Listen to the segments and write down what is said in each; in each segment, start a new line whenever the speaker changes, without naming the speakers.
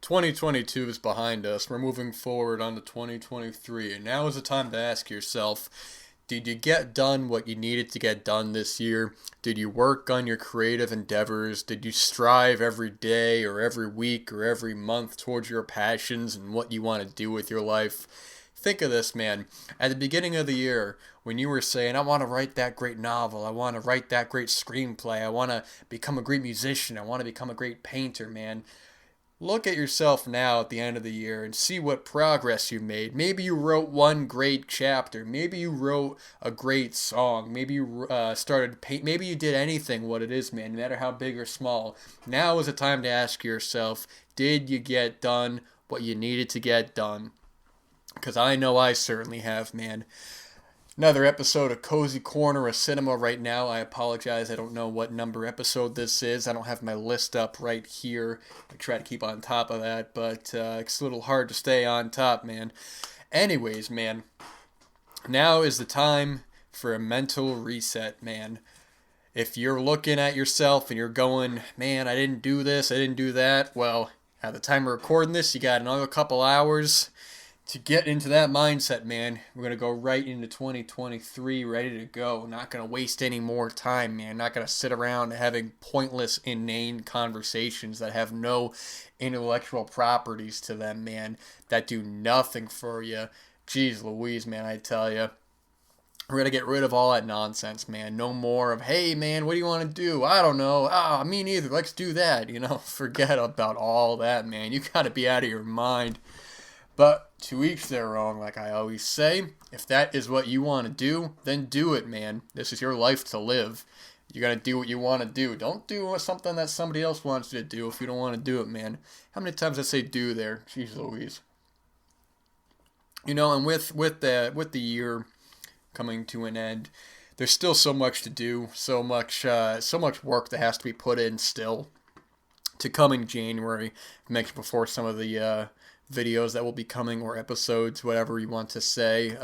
2022 is behind us. We're moving forward onto 2023. And now is the time to ask yourself, did you get done what you needed to get done this year? Did you work on your creative endeavors? Did you strive every day or every week or every month towards your passions and what you want to do with your life? Think of this, man. At the beginning of the year, when you were saying, I want to write that great novel, I want to write that great screenplay, I want to become a great musician, I want to become a great painter, man. Look at yourself now at the end of the year and see what progress you made. Maybe you wrote one great chapter. Maybe you wrote a great song. Maybe you started paint. Maybe you did anything what it is, man, no matter how big or small. Now is the time to ask yourself, did you get done what you needed to get done? Because I know I certainly have, man. Another episode of Cozy Corner of Cinema right now. I apologize, I don't know what number episode this is. I don't have my list up right here. I try to keep on top of that, but it's a little hard to stay on top, man. Anyways, man, now is the time for a mental reset, man. If you're looking at yourself and you're going, man, I didn't do this, I didn't do that, well, at the time of recording this, you got another couple hours to get into that mindset, man. We're going to go right into 2023 ready to go. Not going to waste any more time, man. Not going to sit around having pointless, inane conversations that have no intellectual properties to them, man, that do nothing for you. Jeez Louise, man, I tell you. We're going to get rid of all that nonsense, man. No more of, hey, man, what do you want to do? I don't know. Me neither. Let's do that. Forget about all that, man. You got to be out of your mind. But to each their own, like I always say. If that is what you want to do, then do it, man. This is your life to live. You gotta do what you want to do. Don't do something that somebody else wants you to do if you don't want to do it, man. How many times I say do there? Jeez Louise. And with the year coming to an end, there's still so much to do, so much work that has to be put in still. To coming January, I mentioned before some of the videos that will be coming, or episodes, whatever you want to say.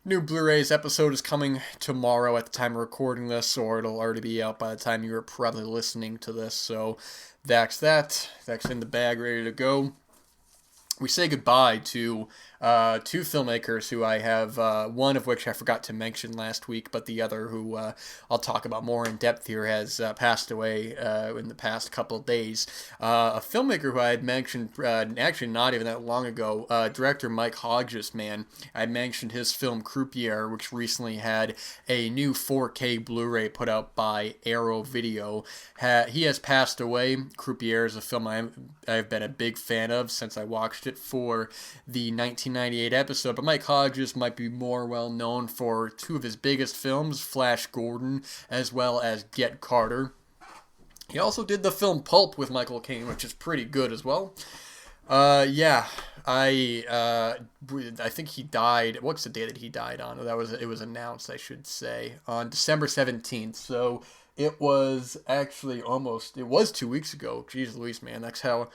New Blu-rays episode is coming tomorrow at the time of recording this, or it'll already be out by the time you're probably listening to this. So that's that. That's in the bag, ready to go. We say goodbye to two filmmakers who I have, one of which I forgot to mention last week, but the other who I'll talk about more in depth here has passed away in the past couple of days. A filmmaker who I had mentioned, actually not even that long ago, director Mike Hodges, man. I mentioned his film Croupier, which recently had a new 4K Blu-ray put out by Arrow Video. He has passed away. Croupier is a film I've been a big fan of since I watched it for the 1998 episode, but Mike Hodges might be more well known for two of his biggest films, Flash Gordon, as well as Get Carter. He also did the film Pulp with Michael Caine, which is pretty good as well. I think he died. What's the day that he died on? It was announced, I should say, on December 17th. So it was actually it was 2 weeks ago. Jeez Louise, man, that's how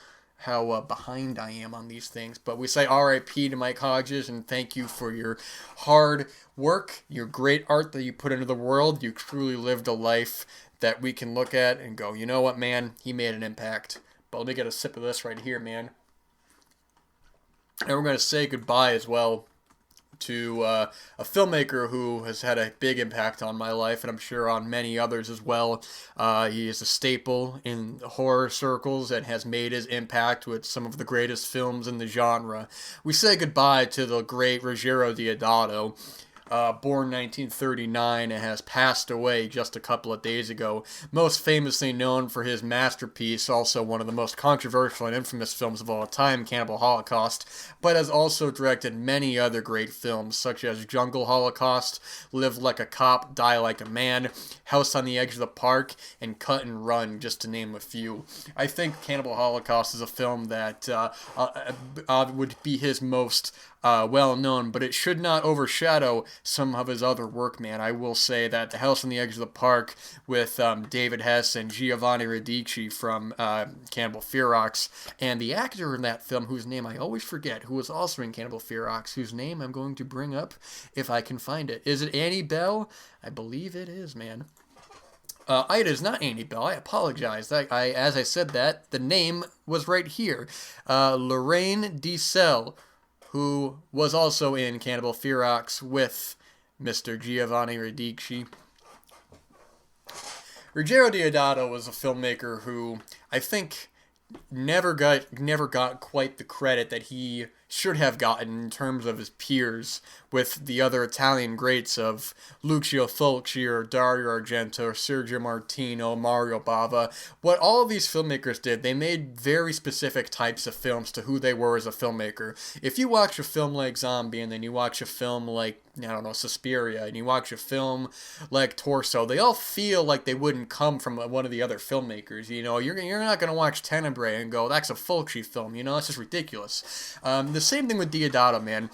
behind I am on these things. But we say R.I.P. to Mike Hodges, and thank you for your hard work, your great art that you put into the world. You truly lived a life that we can look at and go, you know what, man, he made an impact. But let me get a sip of this right here, man. And we're going to say goodbye as well to a filmmaker who has had a big impact on my life, and I'm sure on many others as well. He is a staple in horror circles and has made his impact with some of the greatest films in the genre. We say goodbye to the great Ruggero Deodato. Born 1939 and has passed away just a couple of days ago. Most famously known for his masterpiece, also one of the most controversial and infamous films of all time, Cannibal Holocaust, but has also directed many other great films such as Jungle Holocaust, Live Like a Cop, Die Like a Man, House on the Edge of the Park, and Cut and Run, just to name a few. I think Cannibal Holocaust is a film that would be his most well known, but it should not overshadow some of his other work, man. I will say that The House on the Edge of the Park with David Hess and Giovanni Radici from Cannibal Ferox, and the actor in that film, whose name I always forget, who was also in Cannibal Ferox, whose name I'm going to bring up if I can find it. Is it Annie Bell? I believe it is, man. It is not Annie Bell. I apologize. As I said that, the name was right here. Lorraine DeSalle, who was also in Cannibal Ferox with Mr. Giovanni Radici. Ruggero Deodato was a filmmaker who I think never got quite the credit that he should have gotten in terms of his peers with the other Italian greats of Lucio Fulci or Dario Argento or Sergio Martino, Mario Bava. What all of these filmmakers did, they made very specific types of films to who they were as a filmmaker. If you watch a film like Zombie and then you watch a film like, I don't know, Suspiria, and you watch a film like Torso, they all feel like they wouldn't come from one of the other filmmakers. You know, you're not going to watch Tenebrae and go, that's a Fulci film, you know, that's just ridiculous. The same thing with Deodato, man.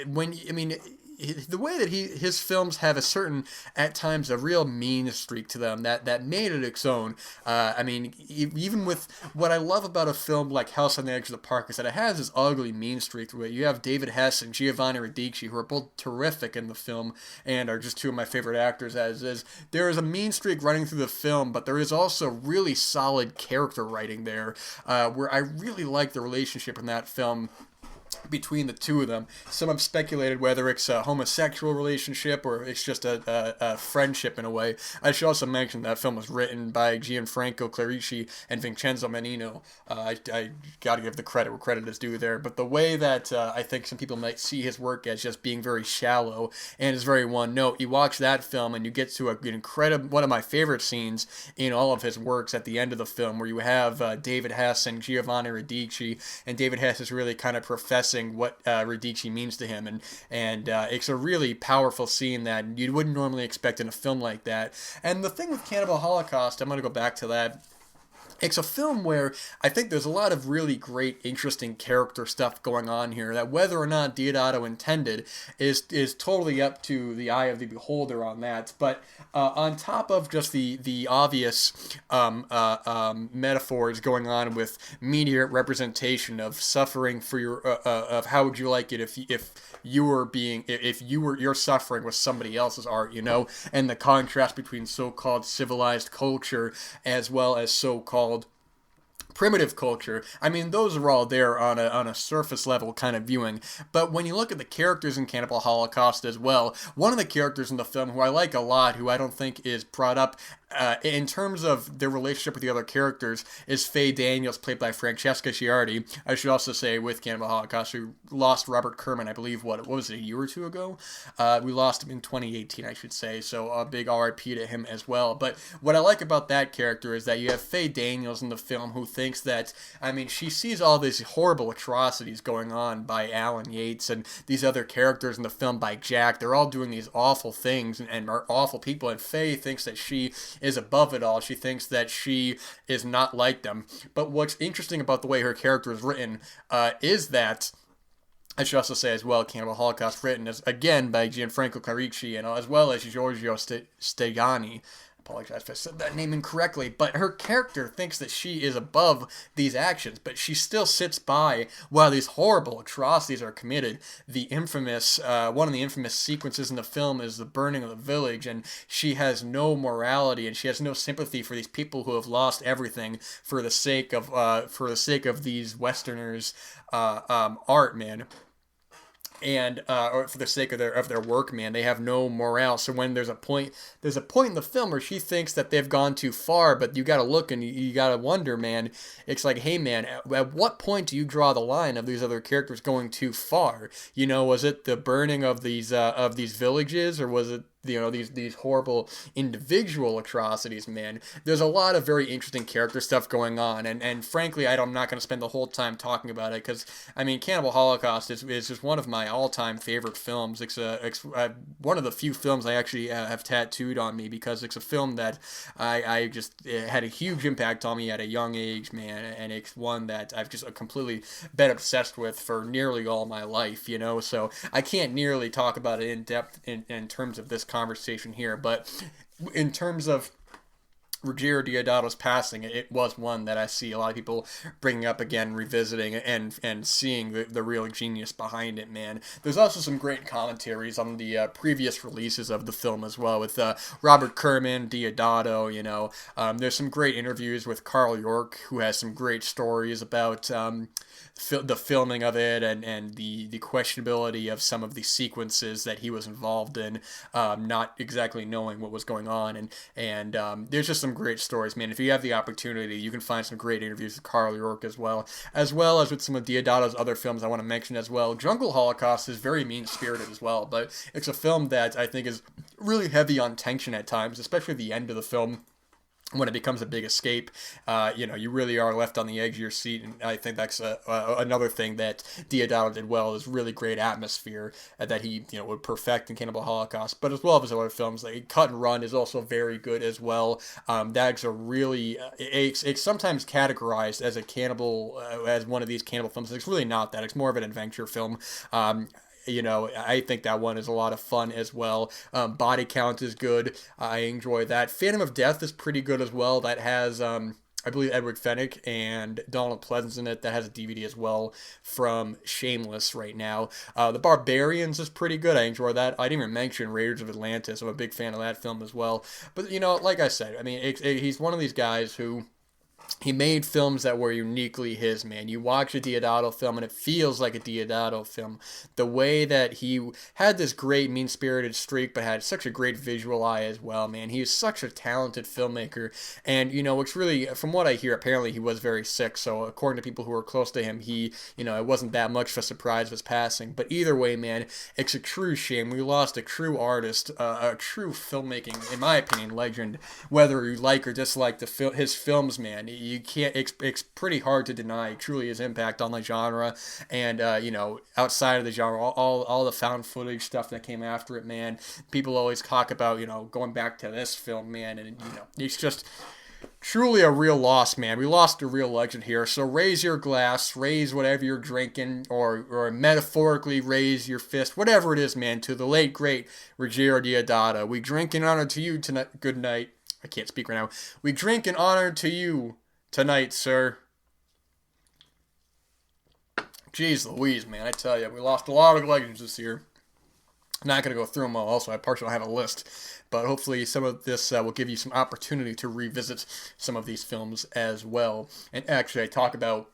The way that his films have a certain, at times, a real mean streak to them that made it its own. Even with what I love about a film like House on the Edge of the Park is that it has this ugly mean streak to it. You have David Hess and Giovanni Radici, who are both terrific in the film and are just two of my favorite actors as is. There is a mean streak running through the film, but there is also really solid character writing there, where I really like the relationship in that film between the two of them. Some have speculated whether it's a homosexual relationship or it's just a friendship in a way. I should also mention that film was written by Gianfranco Clarici and Vincenzo Menino. I got to give the credit where credit is due there. But the way that I think some people might see his work as just being very shallow and is very one note, you watch that film and you get to an incredible, one of my favorite scenes in all of his works at the end of the film, where you have David Hess and Giovanni Radici, and David Hess is really kind of professing what Radici means to him, and it's a really powerful scene that you wouldn't normally expect in a film like that. And the thing with Cannibal Holocaust, I'm going to go back to that. It's a film where I think there's a lot of really great, interesting character stuff going on here that whether or not Deodato intended is totally up to the eye of the beholder on that. But on top of just the obvious metaphors going on with media representation of suffering for your of how would you like it if you're suffering with somebody else's art, you know, and the contrast between so-called civilized culture as well as so-called primitive culture. I mean, those are all there on a surface level kind of viewing. But when you look at the characters in Cannibal Holocaust as well, one of the characters in the film who I like a lot, who I don't think is brought up in terms of their relationship with the other characters, is Faye Daniels, played by Francesca Ciardi. I should also say, with Cannibal Holocaust, we lost Robert Kerman, I believe, what was it, a year or two ago? We lost him in 2018, I should say, so a big RIP to him as well. But what I like about that character is that you have Faye Daniels in the film who thinks that, I mean, she sees all these horrible atrocities going on by Alan Yates and these other characters in the film by Jack. They're all doing these awful things and are awful people, and Faye thinks that she is above it all. She thinks that she is not like them. But what's interesting about the way her character is written is that, I should also say as well, Cannibal Holocaust written as, again, by Gianfranco Clarici and as well as Giorgio Stegani. Apologize if I said that name incorrectly, but her character thinks that she is above these actions, but she still sits by while these horrible atrocities are committed. The infamous, one of the infamous sequences in the film is the burning of the village, and she has no morality and she has no sympathy for these people who have lost everything for the sake of these Westerners' art, man. And or for the sake of their work, man, they have no morale. So when there's a point in the film where she thinks that they've gone too far, but you got to look and you got to wonder, man. It's like, hey, man, at what point do you draw the line of these other characters going too far? You know, was it the burning of these villages, or was it, you know, these horrible individual atrocities, man? There's a lot of very interesting character stuff going on, and frankly, I'm not going to spend the whole time talking about it, because, I mean, Cannibal Holocaust is just one of my all-time favorite films. It's one of the few films I actually have tattooed on me, because it's a film that I just, it had a huge impact on me at a young age, man, and it's one that I've just completely been obsessed with for nearly all my life, you know, so I can't nearly talk about it in depth in terms of this conversation here, but in terms of Ruggero Deodato's passing, it was one that I see a lot of people bringing up again, revisiting, and seeing the real genius behind it, man. There's also some great commentaries on the previous releases of the film as well, with Robert Kerman, Deodato, there's some great interviews with Carl York, who has some great stories about the filming of it, and the questionability of some of the sequences that he was involved in, not exactly knowing what was going on, and there's just some great stories, man. If you have the opportunity, you can find some great interviews with Carl York as well as with some of Deodato's other films I want to mention as well. Jungle Holocaust is very mean-spirited as well, but it's a film that I think is really heavy on tension at times, especially at the end of the film, when it becomes a big escape. You really are left on the edge of your seat, and I think that's another thing that Deodato did well, is really great atmosphere that he would perfect in Cannibal Holocaust, but as well as his other films. Like Cut and Run is also very good as well. That's a really it's sometimes categorized as a cannibal, as one of these cannibal films. It's really not that. It's more of an adventure film. I think that one is a lot of fun as well. Body Count is good. I enjoy that. Phantom of Death is pretty good as well. That has, I believe, Edward Fenwick and Donald Pleasance in it. That has a DVD as well from Shameless right now. The Barbarians is pretty good. I enjoy that. I didn't even mention Raiders of Atlantis. I'm a big fan of that film as well. But, like I said, I mean, he's one of these guys who... he made films that were uniquely his, man. You watch a Deodato film and it feels like a Deodato film. The way that he had this great mean-spirited streak but had such a great visual eye as well, man. He is such a talented filmmaker. And, it's really, from what I hear, apparently he was very sick. So according to people who were close to him, it wasn't that much of a surprise of his passing. But either way, man, it's a true shame. We lost a true artist, a true filmmaking, in my opinion, legend. Whether you like or dislike his films, man, you can't. It's pretty hard to deny truly his impact on the genre, and outside of the genre, all the found footage stuff that came after it, man. People always talk about going back to this film, man, and it's just truly a real loss, man. We lost a real legend here. So raise your glass, raise whatever you're drinking, or metaphorically raise your fist, whatever it is, man, to the late great Ruggero Deodato. We drink in honor to you tonight. Good night. I can't speak right now. We drink in honor to you tonight, sir. Jeez Louise, man, I tell you, we lost a lot of legends this year. I'm not going to go through them all. Also, I partially have a list, but hopefully some of this will give you some opportunity to revisit some of these films as well. And actually, I talk about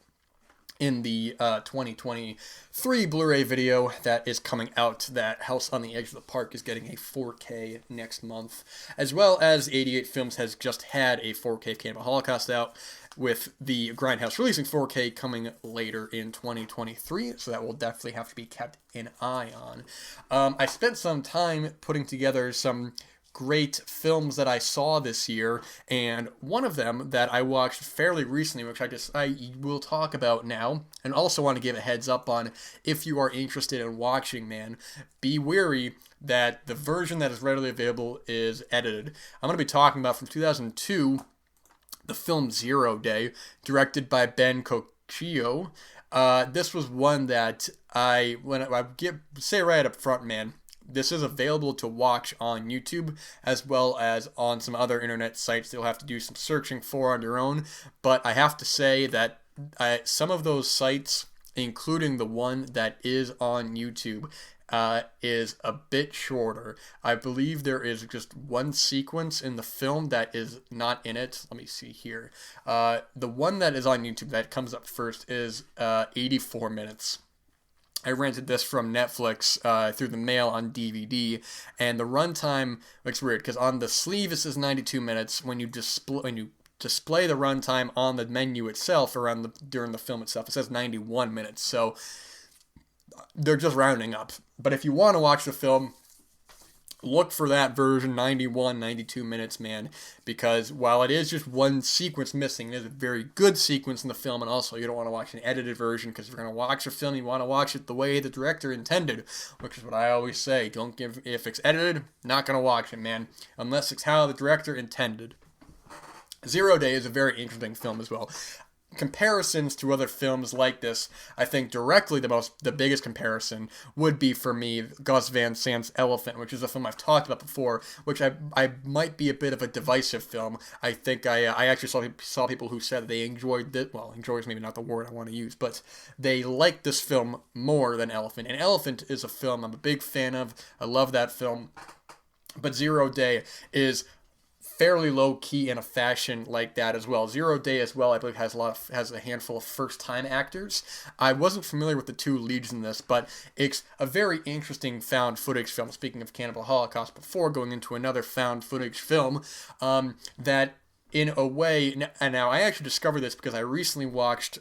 in the 2023 Blu-ray video that is coming out that House on the Edge of the Park is getting a 4K next month, as well as 88 Films has just had a 4K Cannibal Holocaust out, with the Grindhouse releasing 4K coming later in 2023, so that will definitely have to be kept an eye on. I spent some time putting together some great films that I saw this year, and one of them that I watched fairly recently, which I will talk about now, and also want to give a heads up on, if you are interested in watching, man, be wary that the version that is readily available is edited. I'm going to be talking about, from 2002, the film 0 Day, directed by Ben Cocchio. This was one that say right up front, man, this is available to watch on YouTube, as well as on some other internet sites you'll have to do some searching for on your own. But I have to say that some of those sites, including the one that is on YouTube, is a bit shorter. I believe there is just one sequence in the film that is not in it. Let me see here. The one that is on YouTube that comes up first is 84 minutes. I rented this from Netflix through the mail on DVD, and the runtime looks weird because on the sleeve it says 92 minutes. When you display the runtime on the menu itself during the film itself, it says 91 minutes. So they're just rounding up. But if you want to watch the film, look for that version, 91, 92 minutes, man, because while it is just one sequence missing, it is a very good sequence in the film, and also you don't want to watch an edited version, because if you're going to watch a film, you want to watch it the way the director intended, which is what I always say. If it's edited, not going to watch it, man, unless it's how the director intended. 0 Day is a very interesting film as well. comparisons to other films like this, I think directly the biggest comparison would be for me Gus Van Sant's Elephant, which is a film I've talked about before, which I might be a bit of a divisive film. I think I actually saw people who said they enjoyed it. Well, enjoy is maybe not the word I want to use, but they liked this film more than Elephant. And Elephant is a film I'm a big fan of. I love that film. But Zero Day is fairly low key in a fashion like that as well. Zero Day as well, I believe, has a handful of first time actors. I wasn't familiar with the two leads in this, but it's a very interesting found footage film. Speaking of Cannibal Holocaust, before going into another found footage film, that in a way, and now I actually discovered this because I recently watched,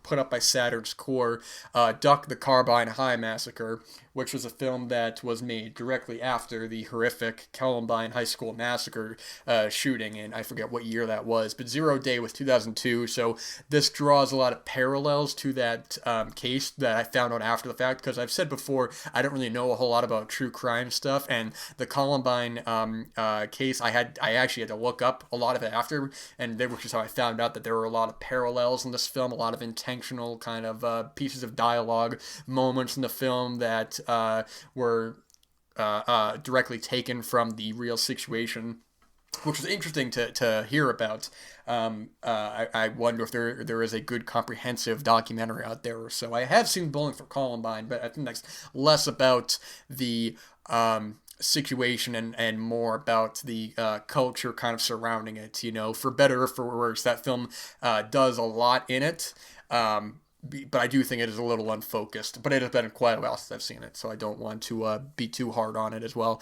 put up by Saturn's Core, Duck the Carbine High Massacre, which was a film that was made directly after the horrific Columbine High School massacre shooting, and I forget what year that was, but Zero Day was 2002, so this draws a lot of parallels to that case that I found out after the fact, because I've said before, I don't really know a whole lot about true crime stuff, and the Columbine case, I actually had to look up a lot of it after, and which is how I found out that there were a lot of parallels in this film, a lot of intentional kind of pieces of dialogue, moments in the film that were directly taken from the real situation, which was interesting to hear about. I wonder if there is a good comprehensive documentary out there or so. I have seen Bowling for Columbine, but I think that's less about the situation and more about the culture kind of surrounding it. You know, for better or for worse, that film does a lot in it. But I do think it is a little unfocused. But it has been quite a while since I've seen it, so I don't want to be too hard on it as well.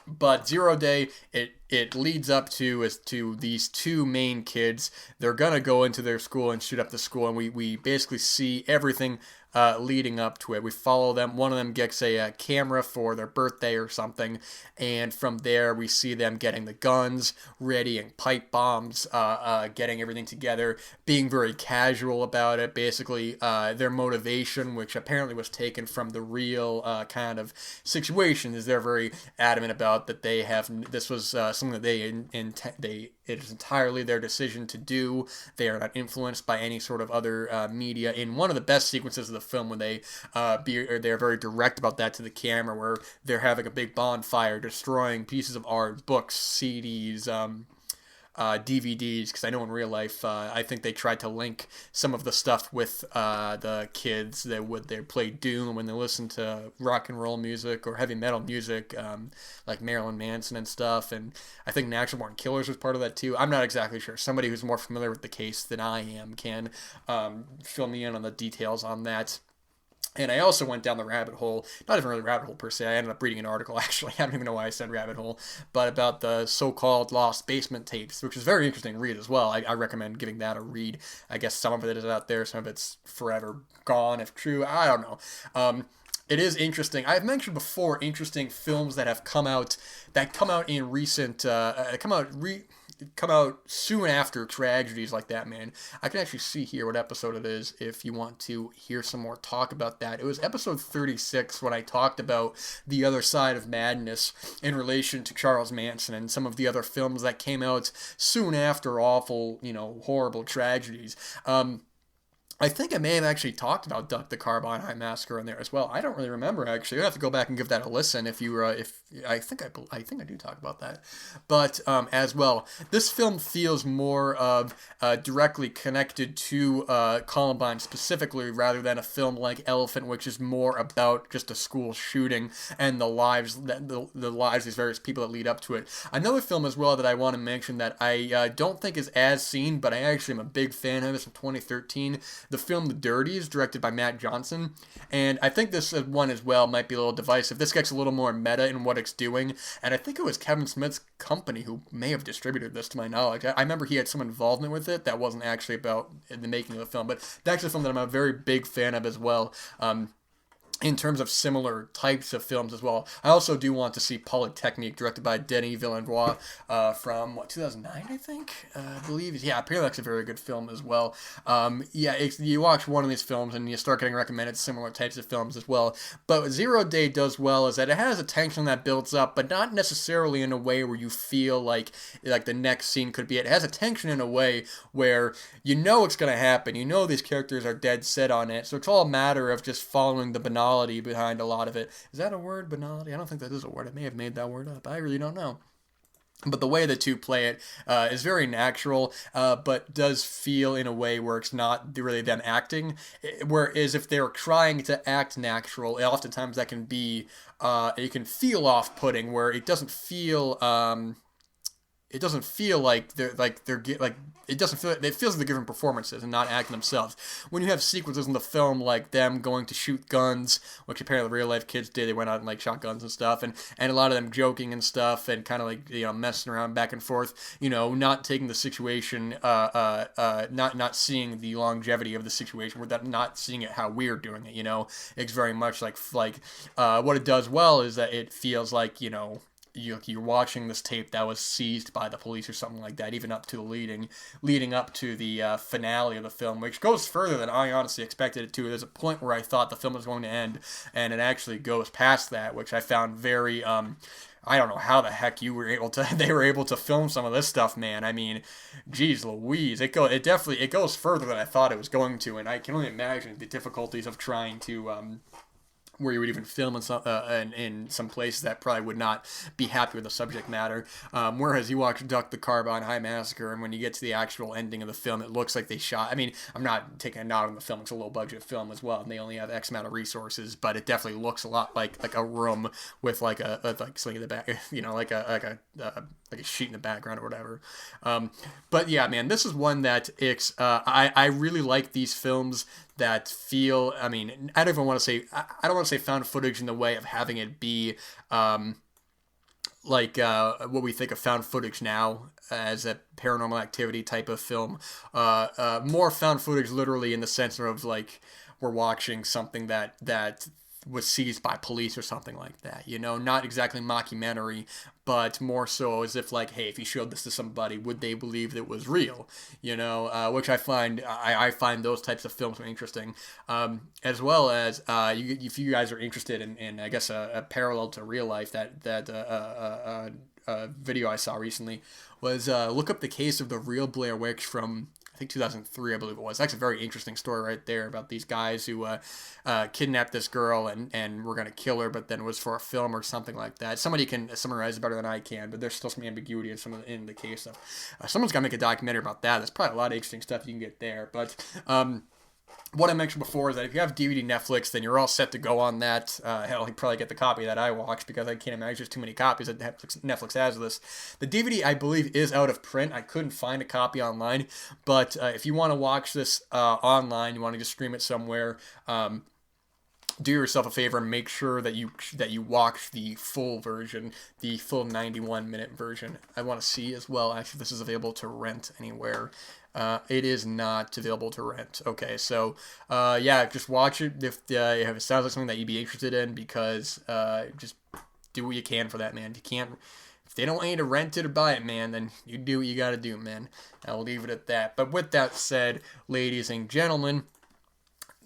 But Zero Day, it leads up to these two main kids. They're gonna go into their school and shoot up the school, and we basically see everything leading up to it. We follow them. One of them gets a camera for their birthday or something, and from there we see them getting the guns ready and pipe bombs, getting everything together, being very casual about it. Basically, their motivation, which apparently was taken from the real kind of situation, is they're very adamant about that they have. This was something that it is entirely their decision to do. They are not influenced by any sort of other media. In one of the best sequences of the film, when they're very direct about that to the camera, where they're having a big bonfire, destroying pieces of art, books, CDs, DVDs, because I know in real life, I think they tried to link some of the stuff with the kids that they play Doom when they listen to rock and roll music or heavy metal music, like Marilyn Manson and stuff, and I think Natural Born Killers was part of that too. I'm not exactly sure. Somebody who's more familiar with the case than I am can fill me in on the details on that. And I also went down the rabbit hole, not even really rabbit hole per se, I ended up reading an article actually, I don't even know why I said rabbit hole, but about the so-called lost basement tapes, which is very interesting to read as well. I recommend giving that a read. I guess some of it is out there, some of it's forever gone, if true, I don't know. It is interesting. I've mentioned before interesting films that have come out in recent, come out soon after tragedies like that, man. I can actually see here what episode it is if you want to hear some more talk about that. It was episode 36 when I talked about The Other Side of Madness in relation to Charles Manson and some of the other films that came out soon after awful, horrible tragedies. I think I may have actually talked about Duck the Carbine High Massacre in there as well. I don't really remember actually. You'll have to go back and give that a listen if you I think I do talk about that. But as well, this film feels more of directly connected to Columbine specifically, rather than a film like Elephant, which is more about just a school shooting and the lives the lives of these various people that lead up to it. Another film as well that I want to mention that I don't think is as seen, but I actually am a big fan of. It's from 2013. The film The Dirties, directed by Matt Johnson, and I think this one as well might be a little divisive. This gets a little more meta in what it's doing, and I think it was Kevin Smith's company who may have distributed this, to my knowledge. I remember he had some involvement with it that wasn't actually about the making of the film, but that's a film that I'm a very big fan of as well. in terms of similar types of films as well. I also do want to see Polytechnique, directed by Denis Villeneuve, from what, 2009, I think, I believe. Yeah, apparently that's a very good film as well. Yeah, you watch one of these films and you start getting recommended similar types of films as well. But what Zero Day does well is that it has a tension that builds up, but not necessarily in a way where you feel like the next scene could be it. It has a tension in a way where you know it's going to happen. You know these characters are dead set on it. So it's all a matter of just following the banality behind a lot of it. Is that a word, banality? I don't think that is a word. I may have made that word up. I really don't know. But the way the two play it is very natural, but does feel in a way where it's not really them acting. Whereas if they're trying to act natural, oftentimes that can be, it can feel off-putting, where it doesn't feel, like it doesn't feel, it feels like they're giving performances and not acting themselves. When you have sequences in the film like them going to shoot guns, which apparently real life kids did, they went out and shot guns and stuff, and a lot of them joking and stuff and kind of messing around back and forth, not taking the situation, not seeing the longevity of the situation, not seeing it how we're doing it. It's very much like what it does well is that it feels like you're watching this tape that was seized by the police or something like that, even up to the leading up to the finale of the film, which goes further than I honestly expected it to. There's a point where I thought the film was going to end, and it actually goes past that, which I found very I don't know how the heck they were able to film some of this stuff, man. I mean, geez Louise, it goes further than I thought it was going to, and I can only imagine the difficulties of trying to where you would even film in some places that probably would not be happy with the subject matter. Whereas you watch Duck the Carbine High Massacre, and when you get to the actual ending of the film, it looks like they shot. I mean, I'm not taking a nod on the film; it's a low budget film as well, and they only have X amount of resources. But it definitely looks a lot like a room with like something in the back, like a sheet in the background or whatever. But yeah, man, this is one that I really like these films that feel, I mean, I don't want to say found footage in the way of having it be what we think of found footage now as a paranormal activity type of film. More found footage literally in the sense of we're watching something that was seized by police or something like that, not exactly mockumentary, but more so as if hey, if you showed this to somebody, would they believe that it was real, which I find those types of films interesting, as well as if you guys are interested in I guess a parallel to real life, that video I saw recently was look up the case of the real Blair Witch from I think 2003, I believe it was. That's a very interesting story right there about these guys who kidnapped this girl and were going to kill her, but then it was for a film or something like that. Somebody can summarize it better than I can, but there's still some ambiguity in the case of. Someone's got to make a documentary about that. There's probably a lot of interesting stuff you can get there, but. What I mentioned before is that if you have DVD Netflix, then you're all set to go on that. Hell, you probably get the copy that I watched because I can't imagine there's too many copies that Netflix has of this. The DVD, I believe, is out of print. I couldn't find a copy online, but if you want to watch this online, you want to just stream it somewhere, do yourself a favor and make sure that you watch the full version, the full 91-minute version. I want to see as well, actually, if this is available to rent anywhere. It is not available to rent. Okay, so yeah, just watch it if it sounds like something that you'd be interested in, because just do what you can for that, man. If they don't want you to rent it or buy it, man, then you do what you gotta do, man. I'll leave it at that. But with that said, ladies and gentlemen,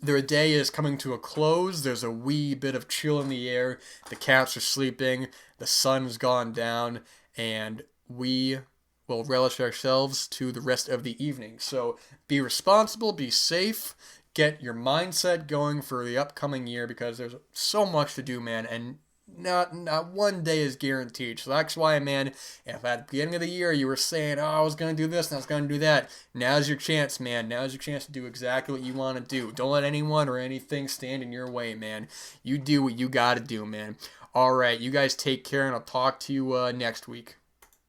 their day is coming to a close. There's a wee bit of chill in the air. The cats are sleeping. The sun's gone down, and we will relish ourselves to the rest of the evening. So be responsible, be safe, get your mindset going for the upcoming year, because there's so much to do, man, and not one day is guaranteed. So that's why, man, if at the beginning of the year you were saying, oh, I was going to do this and I was going to do that, now's your chance, man. Now's your chance to do exactly what you want to do. Don't let anyone or anything stand in your way, man. You do what you got to do, man. All right, you guys take care, and I'll talk to you next week.